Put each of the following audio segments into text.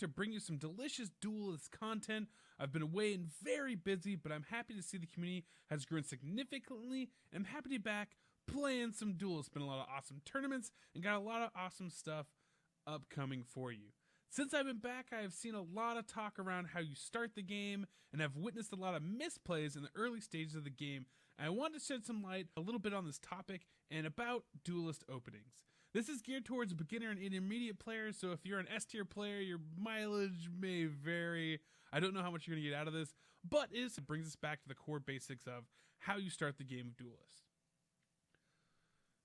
to bring you some delicious Duelyst content. I've been away and very busy, but I'm happy to see the community has grown significantly, and I'm happy to be back playing some Duelyst. Been a lot of awesome tournaments and got a lot of awesome stuff upcoming for you. Since I've been back, I have seen a lot of talk around how you start the game and have witnessed a lot of misplays in the early stages of the game, and I wanted to shed some light a little bit on this topic and about Duelyst openings. This is geared towards beginner and intermediate players, so if you're an S tier player, your mileage may vary. I don't know how much you're going to get out of this, but it brings us back to the core basics of how you start the game of Duelyst.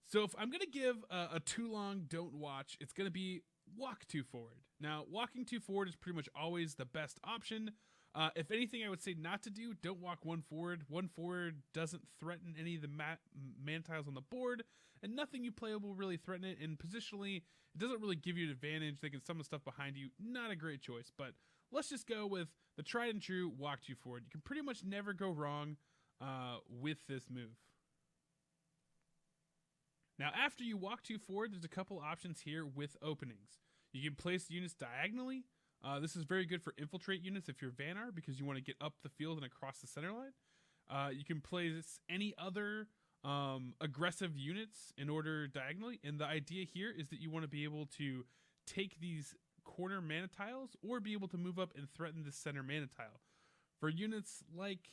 So if I'm going to give a too long don't watch, it's going to be walk too forward. Now, walking too forward is pretty much always the best option. If anything, I would say not to do, don't walk one forward. One forward doesn't threaten any of the mana tiles on the board, and nothing you play will really threaten it, and positionally, it doesn't really give you an advantage. They can summon stuff behind you. Not a great choice, but let's just go with the tried and true walk too forward. You can pretty much never go wrong with this move. Now, after you walk too forward, there's a couple options here with openings. You can place units diagonally. This is very good for infiltrate units if you're Vanar, because you want to get up the field and across the center line. You can place any other aggressive units in order diagonally, and the idea here is that you want to be able to take these corner mana tiles or be able to move up and threaten the center mana tile. For units like,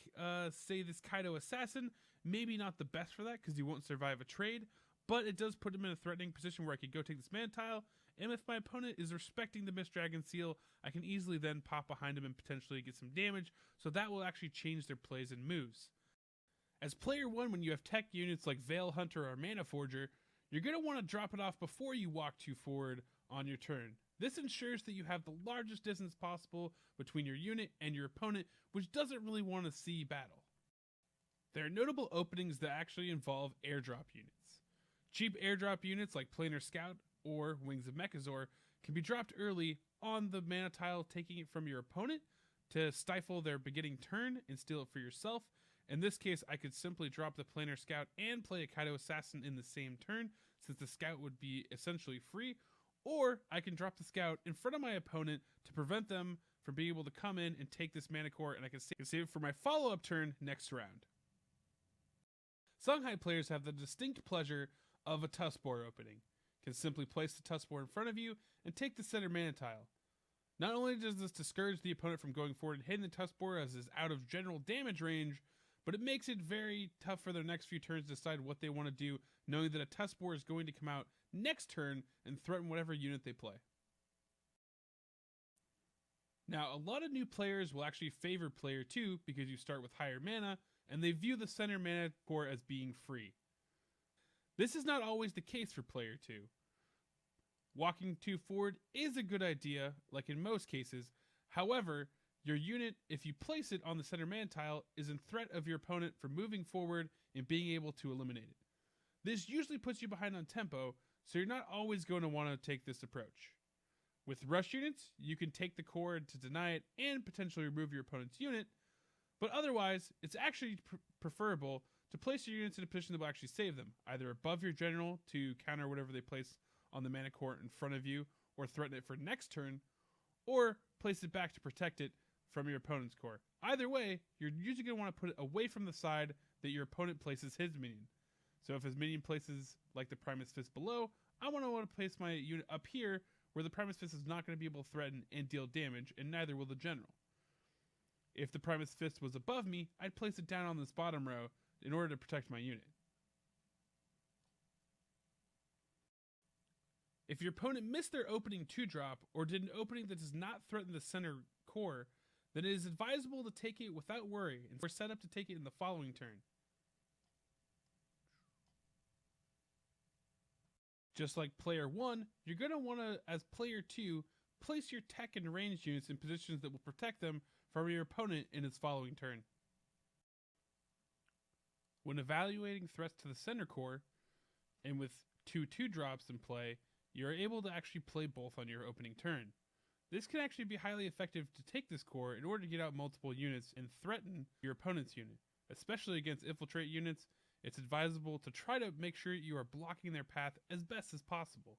say, this Kaido Assassin, maybe not the best for that because you won't survive a trade, but it does put him in a threatening position where I could go take this mana tile, and if my opponent is respecting the Mist Dragon Seal, I can easily then pop behind him and potentially get some damage, so that will actually change their plays and moves. As player 1, when you have tech units like Veil Hunter or Mana Forger, you're going to want to drop it off before you walk too forward on your turn. This ensures that you have the largest distance possible between your unit and your opponent, which doesn't really want to see battle. There are notable openings that actually involve airdrop units. Cheap airdrop units like Planar Scout or Wings of Mechazor can be dropped early on the mana tile, taking it from your opponent to stifle their beginning turn and steal it for yourself. In this case, I could simply drop the Planar Scout and play a Kaido Assassin in the same turn, since the Scout would be essentially free, or I can drop the Scout in front of my opponent to prevent them from being able to come in and take this mana core, and I can save it for my follow-up turn next round. Songhai players have the distinct pleasure of a Tuskboar opening. Can simply place the Tuskboar in front of you and take the center mana tile. Not only does this discourage the opponent from going forward and hitting the Tuskboar as is out of general damage range, but it makes it very tough for their next few turns to decide what they want to do, knowing that a Tuskboar is going to come out next turn and threaten whatever unit they play. Now, a lot of new players will actually favor player 2 because you start with higher mana, and they view the center mana core as being free. This is not always the case for player 2. Walking too forward is a good idea, like in most cases. However, your unit, if you place it on the center mana tile, is in threat of your opponent from moving forward and being able to eliminate it. This usually puts you behind on tempo, so you're not always going to want to take this approach. With rush units, you can take the core to deny it and potentially remove your opponent's unit, but otherwise, it's actually preferable to place your units in a position that will actually save them, either above your general to counter whatever they place on the mana core in front of you or threaten it for next turn, or place it back to protect it from your opponent's core. Either way, you're usually going to want to put it away from the side that your opponent places his minion. So if his minion places like the Primus Fist below, I want to place my unit up here where the Primus Fist is not going to be able to threaten and deal damage, and neither will the general. If the Primus Fist was above me, I'd place it down on this bottom row in order to protect my unit. If your opponent missed their opening 2-drop or did an opening that does not threaten the center core, then it is advisable to take it without worry, and we're set up to take it in the following turn. Just like player 1, you're going to want to, as player 2, place your tech and ranged units in positions that will protect them from your opponent in its following turn. When evaluating threats to the center core, and with 2-2-drops in play, you're able to actually play both on your opening turn. This can actually be highly effective to take this core in order to get out multiple units and threaten your opponent's unit. Especially against infiltrate units, it's advisable to try to make sure you are blocking their path as best as possible.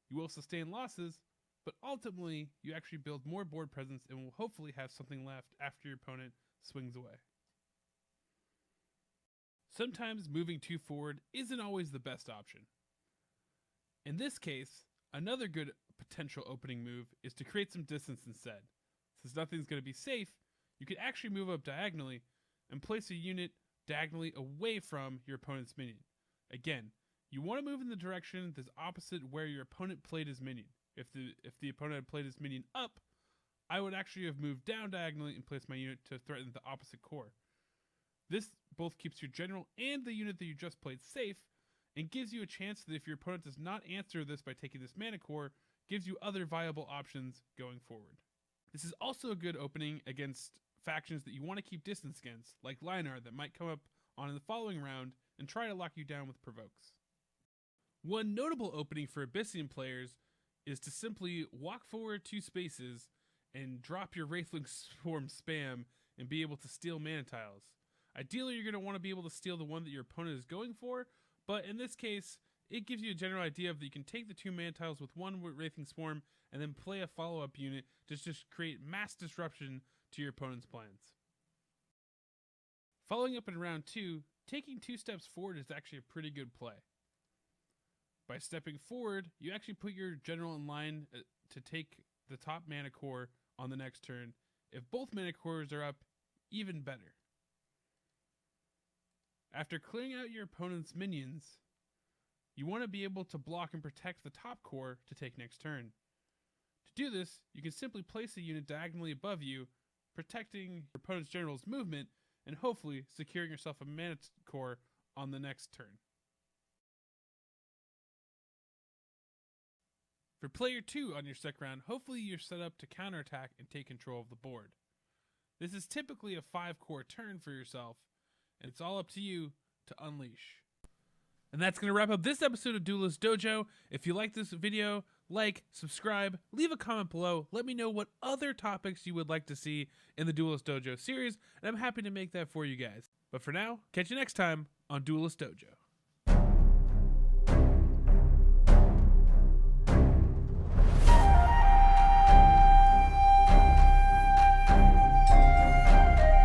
You will sustain losses, but ultimately you actually build more board presence and will hopefully have something left after your opponent swings away. Sometimes moving too forward isn't always the best option. In this case, another good potential opening move is to create some distance instead. Since nothing's going to be safe, you could actually move up diagonally and place a unit diagonally away from your opponent's minion. Again, you want to move in the direction that's opposite where your opponent played his minion. If the opponent had played his minion up, I would actually have moved down diagonally and placed my unit to threaten the opposite core. This both keeps your general and the unit that you just played safe, and gives you a chance that if your opponent does not answer this by taking this mana core, gives you other viable options going forward. This is also a good opening against factions that you want to keep distance against, like Linar that might come up on in the following round and try to lock you down with provokes. One notable opening for Abyssian players is to simply walk forward 2 spaces and drop your Wraithling Swarm spam and be able to steal mana tiles. Ideally, you're going to want to be able to steal the one that your opponent is going for, but in this case, it gives you a general idea of that you can take the 2 mana tiles with 1 Wraithling Swarm and then play a follow-up unit to just create mass disruption to your opponent's plans. Following up in round 2, taking 2 steps forward is actually a pretty good play. By stepping forward, you actually put your general in line to take the top mana core on the next turn. If both mana cores are up, even better. After clearing out your opponent's minions, you want to be able to block and protect the top core to take next turn. To do this, you can simply place a unit diagonally above you, protecting your opponent's general's movement, and hopefully securing yourself a mana core on the next turn. For player 2 on your second round, hopefully you're set up to counterattack and take control of the board. This is typically a 5-core turn for yourself, and it's all up to you to unleash. And that's going to wrap up this episode of Duelyst Dojo. If you like this video, like, subscribe, leave a comment below. Let me know what other topics you would like to see in the Duelyst Dojo series, and I'm happy to make that for you guys. But for now, catch you next time on Duelyst Dojo.